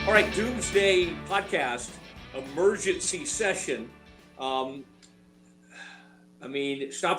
All right, Doomsday Podcast, emergency session. Stop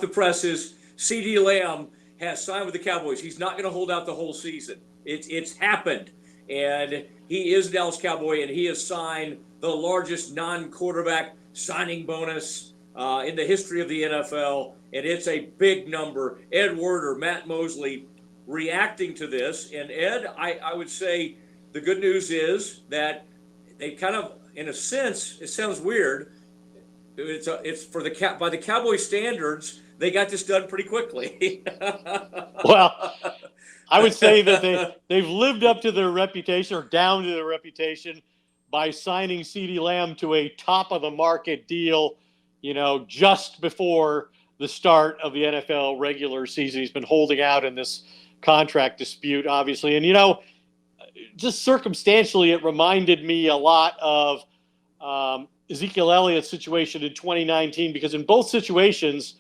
the presses. CeeDee Lamb has signed with the Cowboys. He's not going to hold out the whole season. It's happened. And he is a Dallas Cowboy, and he has signed the largest non-quarterback signing bonus in the history of the NFL. And it's a big number. Ed Werder, Matt Mosley reacting to this. And Ed, I would say the good news is that they kind of, in a sense, it sounds weird, it's for by the Cowboy standards, they got this done pretty quickly. Well, I would say that they've lived up to their reputation or down to their reputation by signing CeeDee Lamb to a top-of-the-market deal, just before the start of the NFL regular season. He's been holding out in this contract dispute, obviously. And, just circumstantially, it reminded me a lot of Ezekiel Elliott's situation in 2019, because in both situations,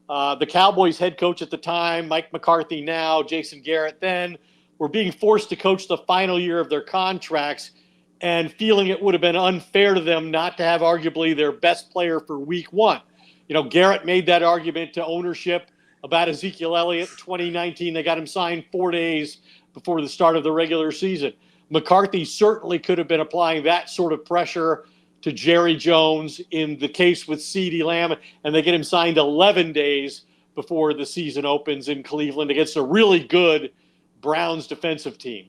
the Cowboys head coach at the time, Mike McCarthy now, Jason Garrett then, were being forced to coach the final year of their contracts and feeling it would have been unfair to them not to have arguably their best player for week one. Garrett made that argument to ownership about Ezekiel Elliott in 2019. They got him signed 4 days before the start of the regular season. McCarthy certainly could have been applying that sort of pressure to Jerry Jones in the case with CeeDee Lamb, and they get him signed 11 days before the season opens in Cleveland against a really good Browns defensive team.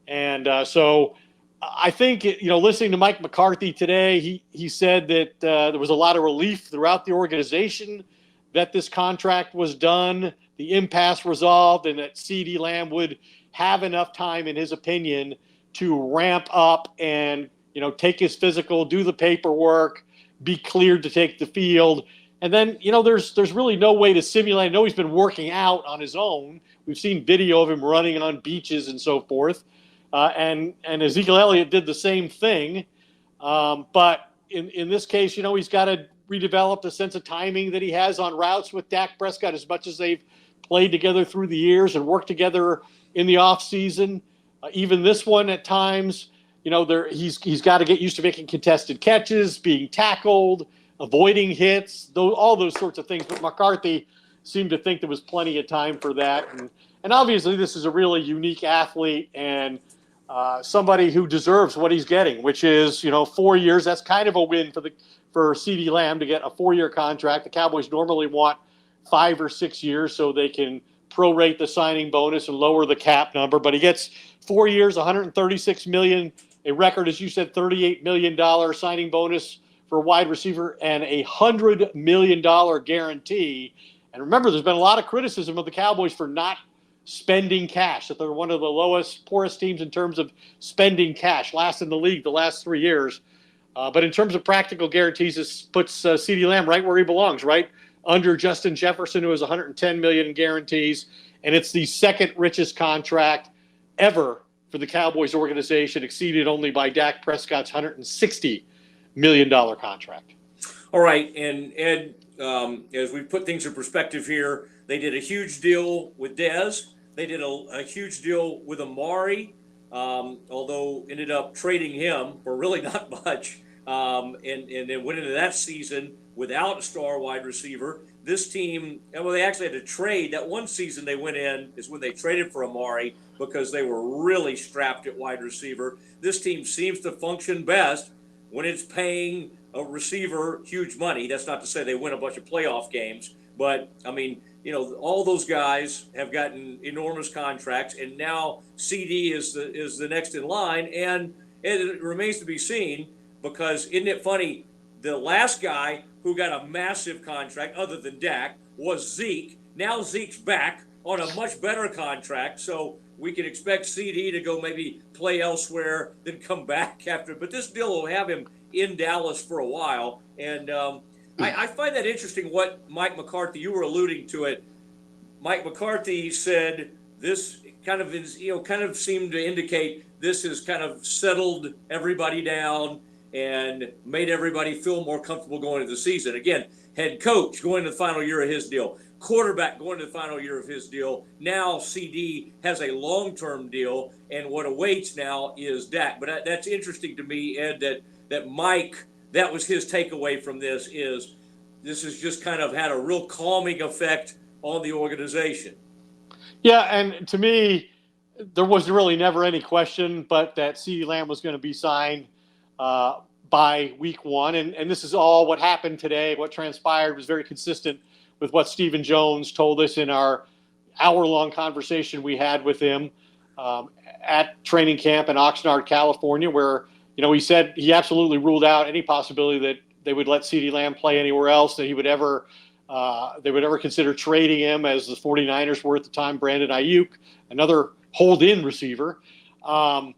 And so I think, listening to Mike McCarthy today, he said that there was a lot of relief throughout the organization that this contract was done, the impasse resolved, and that CeeDee Lamb would have enough time, in his opinion, to ramp up and take his physical, do the paperwork, be cleared to take the field. And then, there's really no way to simulate. I know he's been working out on his own. We've seen video of him running on beaches and so forth. And Ezekiel Elliott did the same thing. But in this case, he's got to redevelop the sense of timing that he has on routes with Dak Prescott, as much as they've played together through the years and worked together in the offseason. Even this one at times, he's got to get used to making contested catches, being tackled, avoiding hits, all those sorts of things. But McCarthy seemed to think there was plenty of time for that. And obviously this is a really unique athlete and somebody who deserves what he's getting, which is, 4 years. That's kind of a win for CeeDee Lamb to get a 4-year contract. The Cowboys normally want 5 or 6 years so they can prorate the signing bonus and lower the cap number. But he gets 4 years, $136 million, a record, as you said, $38 million signing bonus for a wide receiver, and a $100 million guarantee. And remember, there's been a lot of criticism of the Cowboys for not spending cash, that they're one of the poorest teams in terms of spending cash, last in the league the last 3 years. But in terms of practical guarantees, this puts CeeDee Lamb right where he belongs, right under Justin Jefferson, who has $110 million in guarantees. And it's the second richest contract ever for the Cowboys organization, exceeded only by Dak Prescott's $160 million contract. All right, and Ed, as we put things in perspective here, they did a huge deal with Dez. They did a huge deal with Amari, although ended up trading him for really not much, and then went into that season without a star wide receiver. This team, they actually had to trade. That one season they went in is when they traded for Amari because they were really strapped at wide receiver. This team seems to function best when it's paying a receiver huge money. That's not to say they win a bunch of playoff games, but all those guys have gotten enormous contracts, and now CeeDee is the next in line, and it remains to be seen, because isn't it funny, the last guy who got a massive contract other than Dak was Zeke. Now Zeke's back on a much better contract, so we can expect CeeDee to go maybe play elsewhere, then come back after. But this deal will have him in Dallas for a while, and I find that interesting what Mike McCarthy, you were alluding to it. Mike McCarthy said this kind of seemed to indicate this has kind of settled everybody down, and made everybody feel more comfortable going into the season. Again, head coach going to the final year of his deal, quarterback going to the final year of his deal. Now CeeDee has a long-term deal, and what awaits now is Dak. But that's interesting to me, Ed, that Mike, that was his takeaway from this, is this has just kind of had a real calming effect on the organization. Yeah, and to me, there was really never any question but that CeeDee Lamb was going to be signed by week 1. And this is all what happened today. What transpired was very consistent with what Stephen Jones told us in our hour-long conversation we had with him at training camp in Oxnard, California, where, he said he absolutely ruled out any possibility that they would let CeeDee Lamb play anywhere else, that he would ever they would ever consider trading him, as the 49ers were at the time, Brandon Ayuk, another hold-in receiver, and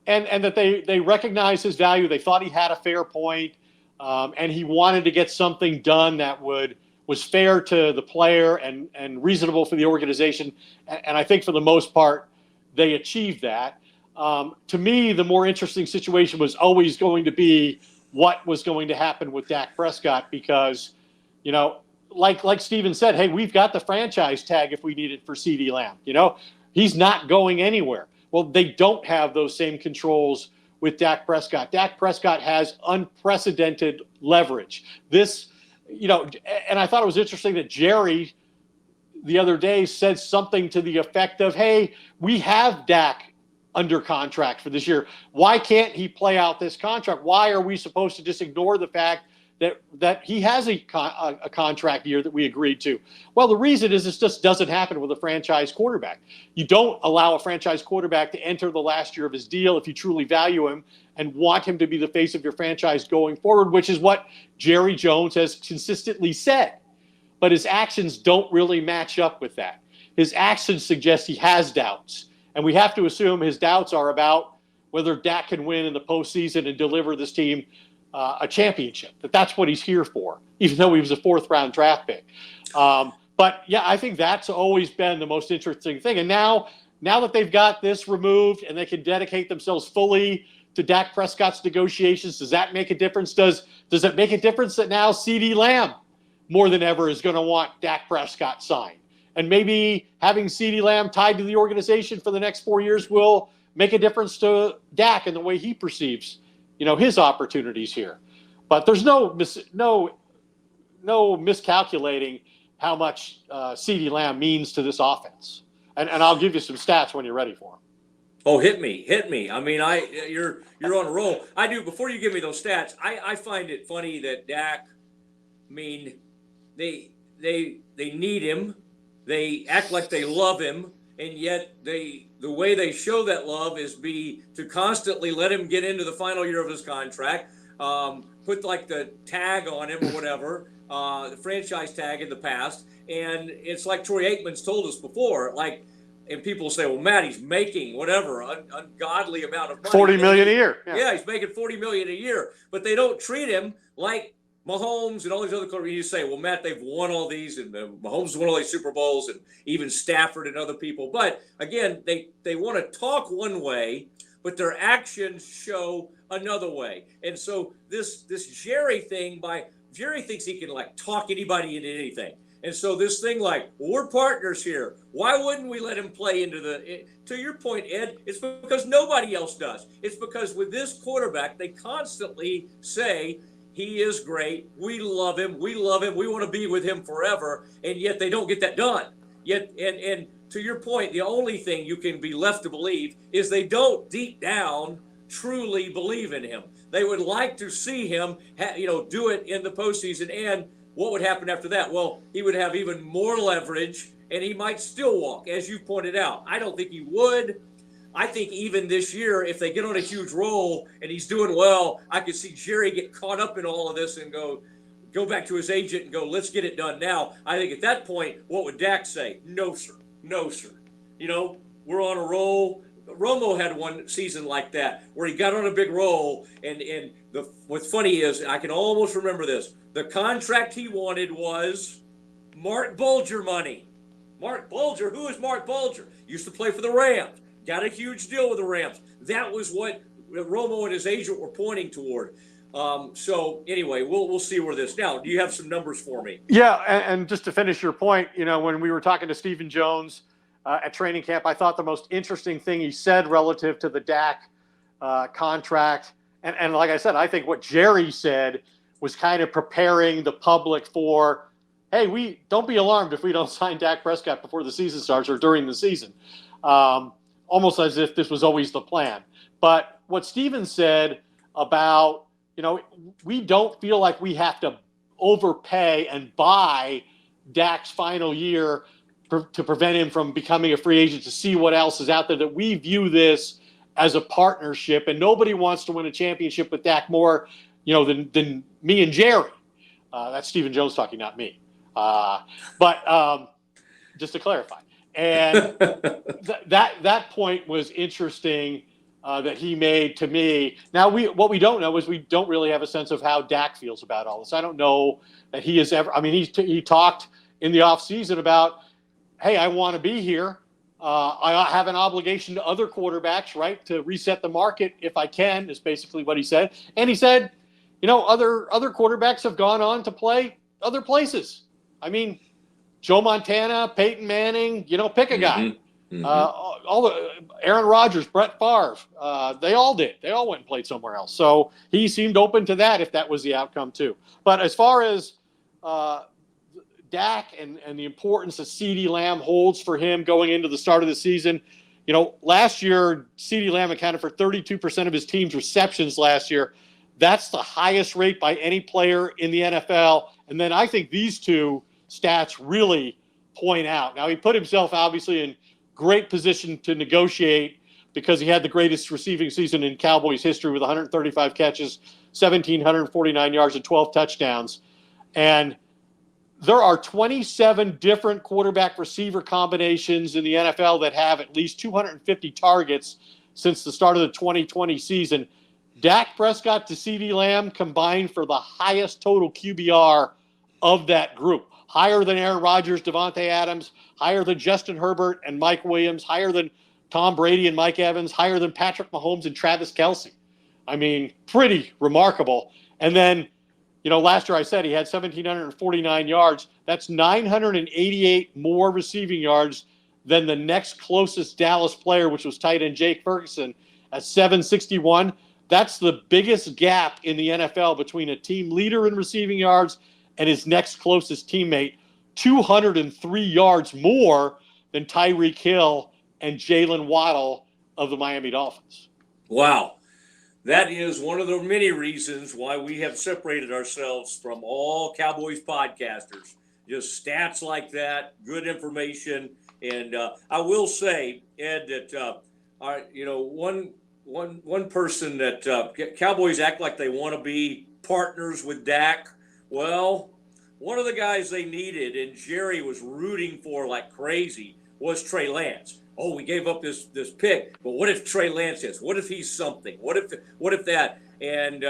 that they recognized his value. They thought he had a fair point, and he wanted to get something done that was fair to the player and reasonable for the organization. And I think for the most part, they achieved that. To me, the more interesting situation was always going to be what was going to happen with Dak Prescott, because, like Steven said, hey, we've got the franchise tag if we need it for CeeDee Lamb. He's not going anywhere. Well, they don't have those same controls with Dak Prescott. Dak Prescott has unprecedented leverage. And I thought it was interesting that Jerry the other day said something to the effect of, hey, we have Dak under contract for this year. Why can't he play out this contract? Why are we supposed to just ignore the fact that he has a contract year that we agreed to? Well, the reason is this just doesn't happen with a franchise quarterback. You don't allow a franchise quarterback to enter the last year of his deal if you truly value him and want him to be the face of your franchise going forward, which is what Jerry Jones has consistently said. But his actions don't really match up with that. His actions suggest he has doubts. And we have to assume his doubts are about whether Dak can win in the postseason and deliver this team a championship. That's what he's here for, even though he was a 4th-round draft pick. But, yeah, I think that's always been the most interesting thing. And now that they've got this removed and they can dedicate themselves fully to Dak Prescott's negotiations, does that make a difference? Does it make a difference that now CeeDee Lamb more than ever is going to want Dak Prescott signed? And maybe having CeeDee Lamb tied to the organization for the next 4 years will make a difference to Dak and the way he perceives, his opportunities here. But there's no miscalculating how much CeeDee Lamb means to this offense. And I'll give you some stats when you're ready for them. Oh, hit me. I mean, you're on a roll. I do. Before you give me those stats, I find it funny that Dak, I mean, they need him. They act like they love him, and yet the way they show that love is to constantly let him get into the final year of his contract, put like the tag on him or whatever, the franchise tag in the past. And it's like Troy Aikman's told us before, and people say, well, Matt, he's making whatever, ungodly amount of money. $40 million a year. Yeah, he's making $40 million a year, but they don't treat him like Mahomes and all these other quarterbacks. You say, well, Matt, they've won all these, and Mahomes won all these Super Bowls, and even Stafford and other people. But again, they want to talk one way, but their actions show another way. And so this Jerry thing, Jerry thinks he can talk anybody into anything. And so this thing we're partners here. Why wouldn't we let him play to your point, Ed, it's because nobody else does. It's because with this quarterback, they constantly say, he is great. We love him. We want to be with him forever. And yet they don't get that done. Yet, and to your point, the only thing you can be left to believe is they don't deep down truly believe in him. They would like to see him, do it in the postseason. And what would happen after that? Well, he would have even more leverage, and he might still walk, as you pointed out. I don't think he would. I think even this year, if they get on a huge roll and he's doing well, I could see Jerry get caught up in all of this and go back to his agent and go, let's get it done now. I think at that point, what would Dak say? No, sir. No, sir. We're on a roll. Romo had one season like that where he got on a big roll, and what's funny is I can almost remember this. The contract he wanted was Mark Bulger money. Mark Bulger, who is Mark Bulger? Used to play for the Rams. Got a huge deal with the Rams. That was what Romo and his agent were pointing toward. So anyway, we'll see where this. Now, do you have some numbers for me? Yeah, and just to finish your point, when we were talking to Stephen Jones at training camp, I thought the most interesting thing he said relative to the Dak contract, and like I said, I think what Jerry said was kind of preparing the public for, hey, we don't be alarmed if we don't sign Dak Prescott before the season starts or during the season, almost as if this was always the plan. But what Stephen said about, we don't feel like we have to overpay and buy Dak's final year to prevent him from becoming a free agent, to see what else is out there, that we view this as a partnership, and nobody wants to win a championship with Dak more, than me and Jerry. That's Stephen Jones talking, not me. But just to clarify. And that point was interesting that he made to me. Now, what we don't know is we don't really have a sense of how Dak feels about all this. I don't know that he has ever – I mean, he talked in the offseason about, hey, I want to be here. I have an obligation to other quarterbacks, right, to reset the market if I can, is basically what he said. And he said, other quarterbacks have gone on to play other places. I mean, Joe Montana, Peyton Manning, pick a guy. Mm-hmm. All the Aaron Rodgers, Brett Favre, they all did. They all went and played somewhere else. So he seemed open to that if that was the outcome too. But as far as Dak and the importance that CeeDee Lamb holds for him going into the start of the season, last year CeeDee Lamb accounted for 32% of his team's receptions last year. That's the highest rate by any player in the NFL. And then I think these two stats really point out. Now, he put himself obviously in great position to negotiate because he had the greatest receiving season in Cowboys history with 135 catches, 1,749 yards, and 12 touchdowns. And there are 27 different quarterback receiver combinations in the NFL that have at least 250 targets since the start of the 2020 season. Dak Prescott to CeeDee Lamb combined for the highest total QBR of that group. Higher than Aaron Rodgers, Devontae Adams, higher than Justin Herbert and Mike Williams, higher than Tom Brady and Mike Evans, higher than Patrick Mahomes and Travis Kelce. I mean, pretty remarkable. And then, last year I said he had 1,749 yards. That's 988 more receiving yards than the next closest Dallas player, which was tight end Jake Ferguson at 761. That's the biggest gap in the NFL between a team leader in receiving yards and his next closest teammate, 203 yards more than Tyreek Hill and Jalen Waddle of the Miami Dolphins. Wow. That is one of the many reasons why we have separated ourselves from all Cowboys podcasters. Just stats like that, good information. And I will say, Ed, that one person that Cowboys act like they want to be partners with Dak. Well, one of the guys they needed and Jerry was rooting for like crazy was Trey Lance. Oh, we gave up this pick, but what if Trey Lance is? What if he's something? What if that? And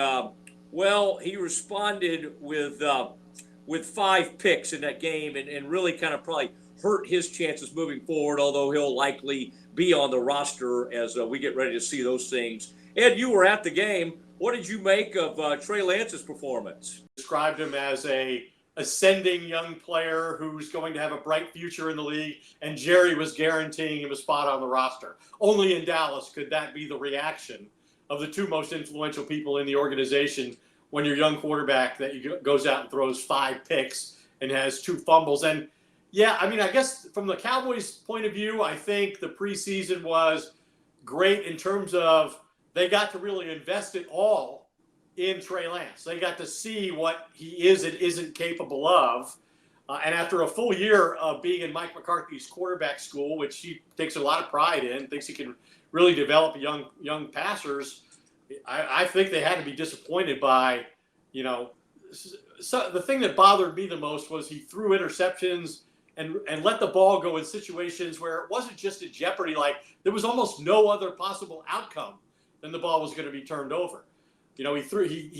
he responded with 5 picks in that game and really kind of probably hurt his chances moving forward, although he'll likely be on the roster as we get ready to see those things. Ed, you were at the game. What did you make of Trey Lance's performance? Described him as a ascending young player who's going to have a bright future in the league, and Jerry was guaranteeing him a spot on the roster. Only in Dallas could that be the reaction of the two most influential people in the organization when your young quarterback that goes out and throws 5 picks and has 2 fumbles. And yeah, I mean, I guess from the Cowboys' point of view, I think the preseason was great in terms of they got to really invest it all in Trey Lance. They got to see what he is and isn't capable of. And after a full year of being in Mike McCarthy's quarterback school, which he takes a lot of pride in, thinks he can really develop young passers, I think they had to be disappointed by, so the thing that bothered me the most was he threw interceptions and let the ball go in situations where it wasn't just a jeopardy. Like there was almost no other possible outcome than the ball was going to be turned over. He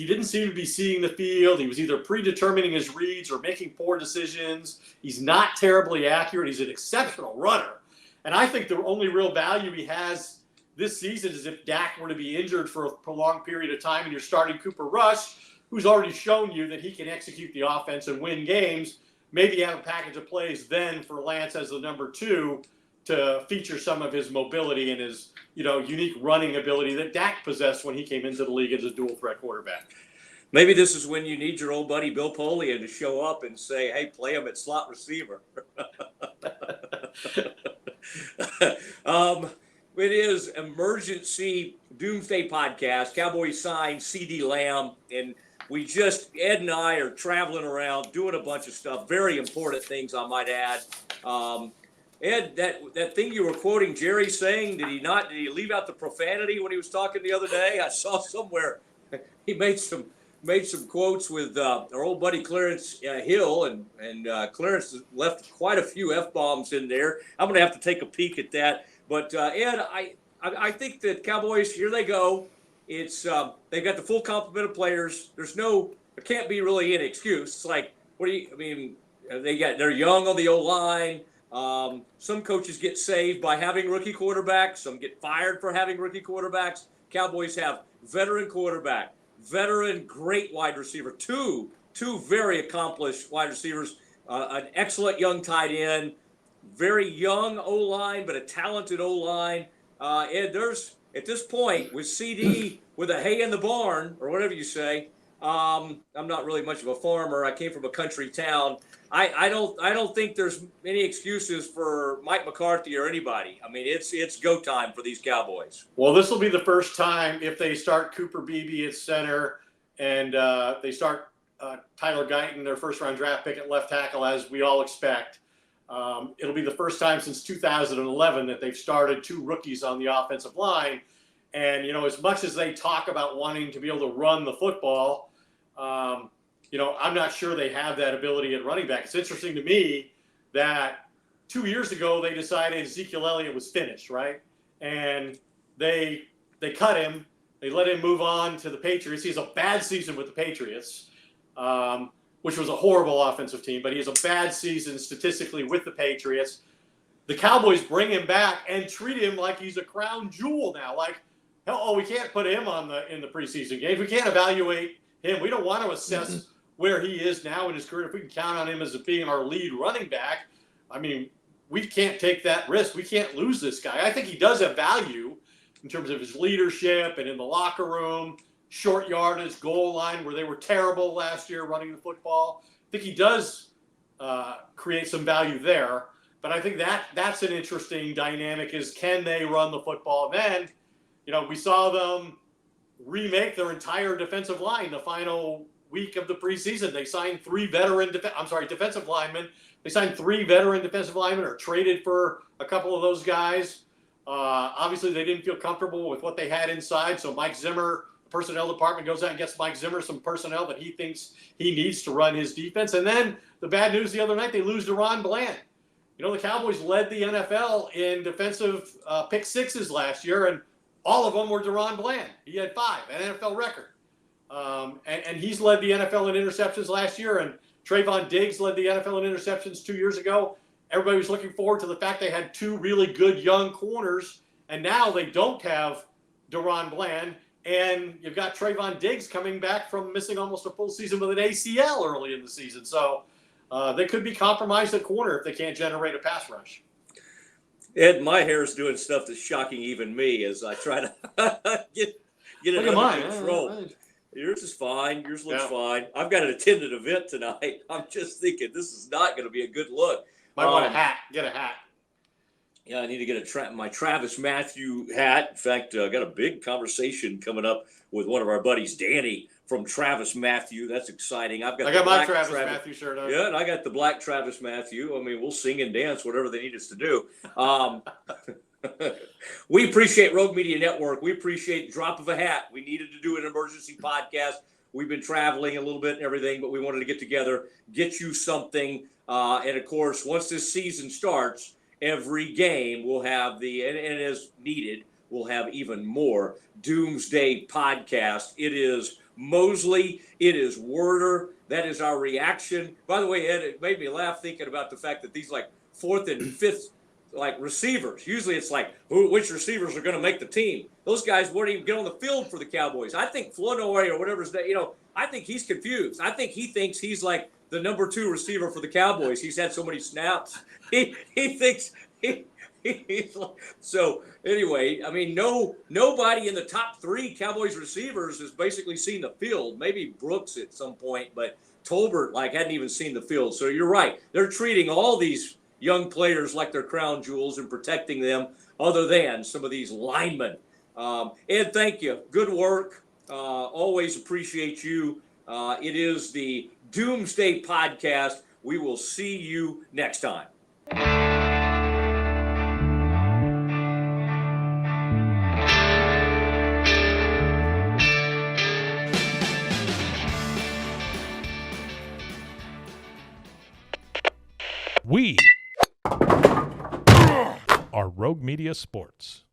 didn't seem to be seeing the field. He was either predetermining his reads or making poor decisions. He's not terribly accurate. He's an exceptional runner. And I think the only real value he has this season is if Dak were to be injured for a prolonged period of time and you're starting Cooper Rush, who's already shown you that he can execute the offense and win games. Maybe you have a package of plays then for Lance as the number 2 to feature some of his mobility and his, unique running ability that Dak possessed when he came into the league as a dual threat quarterback. Maybe this is when you need your old buddy Bill Polian to show up and say, hey, play him at slot receiver. It is Emergency Doomsday Podcast. Cowboys signed CeeDee Lamb, and Ed and I are traveling around doing a bunch of stuff, very important things, I might add. Ed, that thing you were quoting Jerry saying, did he leave out the profanity when he was talking the other day? I saw somewhere he made some quotes with our old buddy Clarence Hill, and Clarence left quite a few F-bombs in there. I'm going to have to take a peek at that. But Ed, I think that Cowboys, here they go. It's they've got the full complement of players. There can't be really any excuse. It's like, they're young on the O-line. Some coaches get saved by having rookie quarterbacks. Some get fired for having rookie quarterbacks. Cowboys have veteran quarterback, veteran great wide receiver, two very accomplished wide receivers, an excellent young tight end, very young O-line, but a talented O-line. And at this point, with CeeDee with a hay in the barn, or whatever you say, I'm not really much of a farmer. I came from a country town. I don't think there's any excuses for Mike McCarthy or anybody. I mean, it's go time for these Cowboys. Well, this will be the first time if they start Cooper Beebe at center and they start Tyler Guyton, their first-round draft pick at left tackle, as we all expect. It'll be the first time since 2011 that they've started 2 rookies on the offensive line. And, as much as they talk about wanting to be able to run the football, I'm not sure they have that ability at running back. It's interesting to me that 2 years ago they decided Ezekiel Elliott was finished, right? And they cut him. They let him move on to the Patriots. He has a bad season with the Patriots, which was a horrible offensive team, but he has a bad season statistically with the Patriots. The Cowboys bring him back and treat him like he's a crown jewel now. Like, we can't put him in the preseason games. We can't evaluate him. We don't want to assess where he is now in his career. If we can count on him as being our lead running back, I mean, we can't take that risk. We can't lose this guy. I think he does have value in terms of his leadership and in the locker room, short yardage, goal line, where they were terrible last year running the football. I think he does create some value there. But I think that's an interesting dynamic is, can they run the football? Then, we saw them remake their entire defensive line the final week of the preseason. They signed 3 defensive linemen. They signed 3 veteran defensive linemen or traded for a couple of those guys. Obviously, they didn't feel comfortable with what they had inside. So Mike Zimmer, the personnel department, goes out and gets Mike Zimmer some personnel that he thinks he needs to run his defense. And then the bad news the other night, they lose DaRon Bland. The Cowboys led the NFL in defensive pick sixes last year, and all of them were DaRon Bland. He had 5, an NFL record. And he's led the NFL in interceptions last year, and Trayvon Diggs led the NFL in interceptions 2 years ago. Everybody was looking forward to the fact they had 2 really good young corners, and now they don't have DaRon Bland, and you've got Trayvon Diggs coming back from missing almost a full season with an ACL early in the season. So they could be compromised at corner if they can't generate a pass rush. Ed, my hair's doing stuff that's shocking even me as I try to get it under control. Yours is fine. Yours looks fine. I've got an attended event tonight. I'm just thinking this is not going to be a good look. Might want a hat. Get a hat. Yeah, I need to get my Travis Matthew hat. In fact, I got a big conversation coming up with one of our buddies, Danny, from Travis Matthew. That's exciing. I got my Travis Matthew shirt on. Yeah, and I got the black Travis Matthew. I mean, we'll sing and dance, whatever they need us to do. We appreciate Rogue Media Network. We appreciate Drop of a Hat. We needed to do an emergency podcast. We've been traveling a little bit and everything, but we wanted to get together, get you something. And, of course, once this season starts, every game will have and as needed, we'll have even more Doomsday podcast. It is Mosley. It is Werder. That is our reaction. By the way, Ed, it made me laugh thinking about the fact that these like 4th and 5th like receivers. Usually it's like which receivers are going to make the team. Those guys wouldn't even get on the field for the Cowboys. I think Flournoy or whatever his name, I think he's confused. I think he thinks he's like the number 2 receiver for the Cowboys. He's had so many snaps. He thinks he's like, so anyway, I mean, nobody in the top 3 Cowboys receivers has basically seen the field. Maybe Brooks at some point, but Tolbert hadn't even seen the field. So you're right. They're treating all these young players like they're crown jewels and protecting them, other than some of these linemen. Ed, thank you. Good work. Always appreciate you. It is the Doomsday Podcast. We will see you next time. We are Rogue Media Sports.